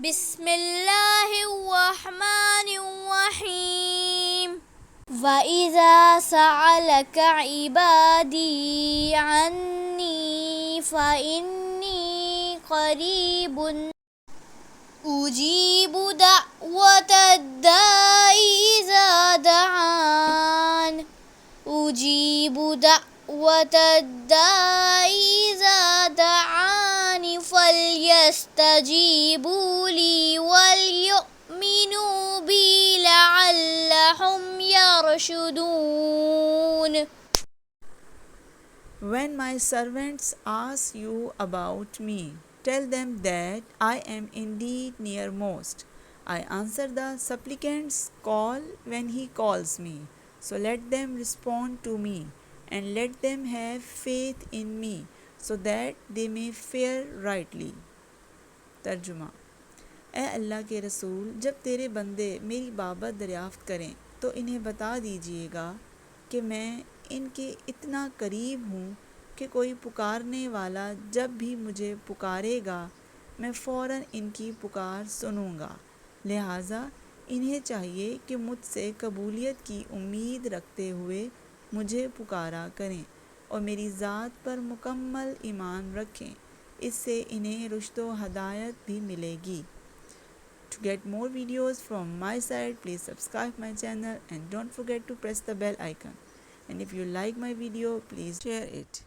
बिस्मिल्लाहिर्रहमानिर्रहीम। वइज़ा सअलक इबादी अन्नी फ़इन्नी क़रीबुन उजीबु दअवतद्दाइ इज़ा दआन उजीबु दअवतद्दाइ इज़ा दआन फल्यस्तजीबू ली वलयुमिनू B लअल्लहुम यरशुदून। When my servants ask you about me, tell them that I am indeed nearmost. I answer the supplicant's call when he calls me. So let them respond to me, and let them have faith in me, so that they may fare rightly. तर्जुमा। ए अल्लाह के रसूल, जब तेरे बंदे मेरी बाबत दरियाफ़्त करें तो इन्हें बता दीजिएगा कि मैं इनके इतना करीब हूँ कि कोई पुकारने वाला जब भी मुझे पुकारेगा मैं फ़ौरन इनकी पुकार सुनूँगा। लिहाजा इन्हें चाहिए कि मुझसे कबूलियत की उम्मीद रखते हुए मुझे पुकारा करें और मेरी ज़ात पर मुकम्मल ईमान रखें। इससे इन्हें रुश्द व हदायत भी मिलेगी। To get more videos from my side, please subscribe my channel and don't forget to press the bell icon. And if you like my video, please share it.